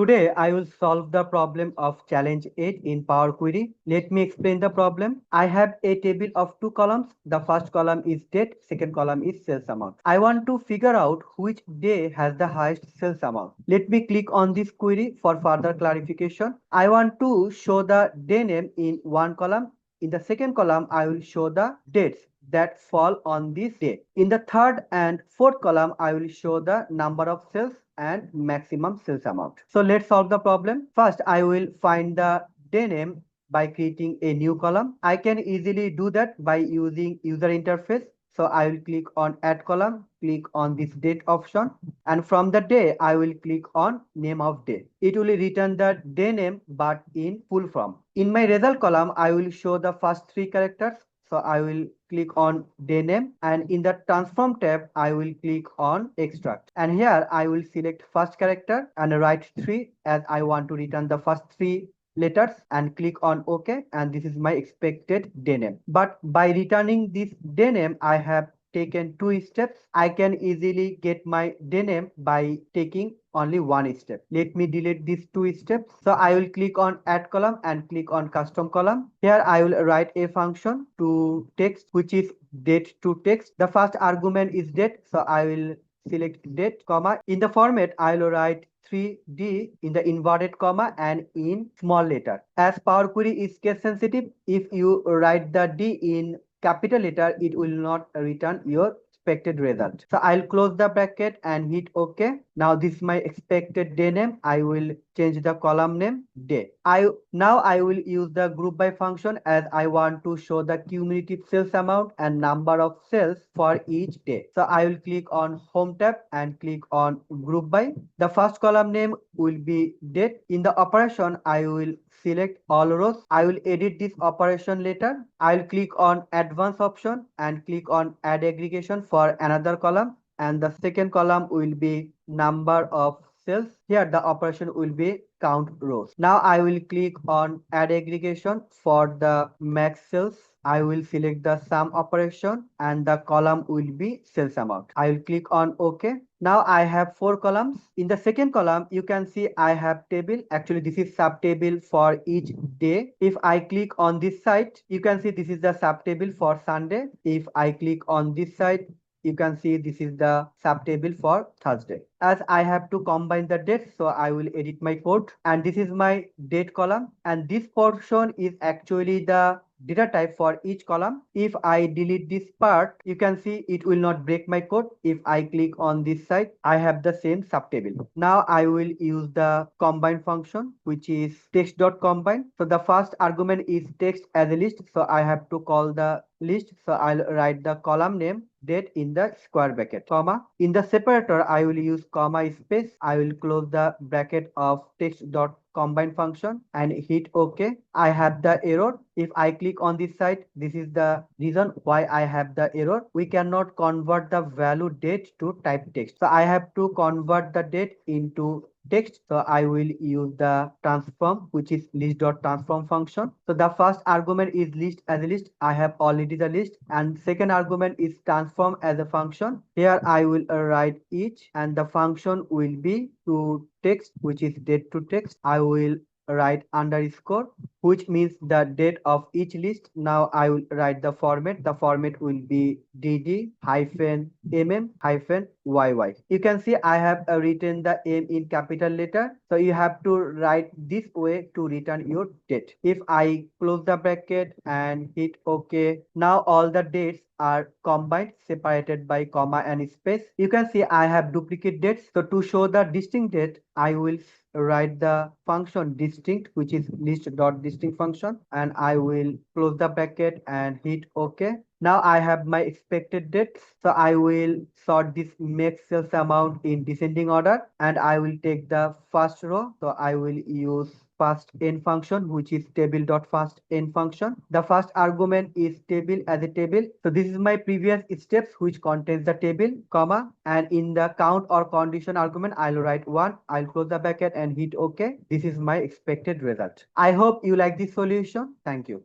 Today I will solve the problem of challenge 8 in Power Query. Let me explain the problem. I have a table of two columns. The first column is date, second column is sales amount. I want to figure out which day has the highest sales amount. Let me click on this query for further clarification. I want to show the day name in one column. In the second column, I will show the dates that fall on this day. In the third and fourth column, I will show the number of sales and maximum sales amount. So let's solve the problem. First, I will find the day name by creating a new column. I can easily do that by using user interface. So I will click on add column, click on this date option, and from the day I will click on name of day. It will return the day name but in full form. In my result column, I will show the first three characters. So I will click on day name, and in the transform tab I will click on extract, and here I will select first character and write 3 as I want to return the first three letters, and click on OK, and this is my expected day name. But by returning this day name, I have taken two steps. I can easily get my day name by taking only one step. Let me delete these two steps. So I will click on add column and click on custom column. Here I will write a function to text which is Date.ToText. The first argument is date, so I will select date, comma. In the format I will write 3D in the inverted comma and in small letter. As Power Query is case sensitive, if you write the D in capital letter, it will not return your expected result. So I'll close the bracket and hit OK. Now this is my expected day name. I will change the column name day. Now I will use the group by function as I want to show the cumulative sales amount and number of sales for each day. So I will click on home tab and click on group by. The first column name will be date. In the operation I will select all rows. I will edit this operation later. I will click on advanced option and click on add aggregation for another column, and the second column will be number of sales. Here the operation will be count rows. Now I will click on add aggregation for the max sales. I will select the sum operation and the column will be sales amount. I will click on OK. Now I have four columns. In the second column, you can see I have table. Actually, this is subtable for each day. If I click on this side, you can see this is the subtable for Sunday. If I click on this side, you can see this is the subtable for Thursday. As I have to combine the dates, so I will edit my code, and this is my date column, and this portion is actually the data type for each column. If I delete this part, you can see it will not break my code. If I click on this side, I have the same subtable. Now I will use the combine function, which is text.combine. So the first argument is text as a list, so I have to call the list. So I'll write the column name date in the square bracket, comma. In the separator I will use comma space. I will close the bracket of text.combine function and hit OK. I have the error. If I click on this side, this is the reason why I have the error. We cannot convert the value date to type text. So I have to convert the date into text. So I will use the transform, which is list.transform function. So the first argument is list as a list. I have already the list, and second argument is transform as a function. Here I will write each, and the function will be to text, which is date to text. I will write underscore, which means the date of each list. Now I will write the format. The format will be dd hyphen mm -yy. You can see I have written the m in capital letter. So you have to write this way to return your date. If I close the bracket and hit OK, now all the dates are combined, separated by comma and space. You can see I have duplicate dates. So to show the distinct date, I will write the function distinct, which is list.distinct function, and I will close the bracket and hit OK. Now I have my expected dates. So I will sort this max sales amount in descending order, and I will take the first row. So I will use first n function, which is table.first n function. The first argument is table as a table. So this is my previous steps which contains the table, comma, and in the count or condition argument I'll write 1. I'll close the bracket and hit OK. This is my expected result. I hope you like this solution. Thank you.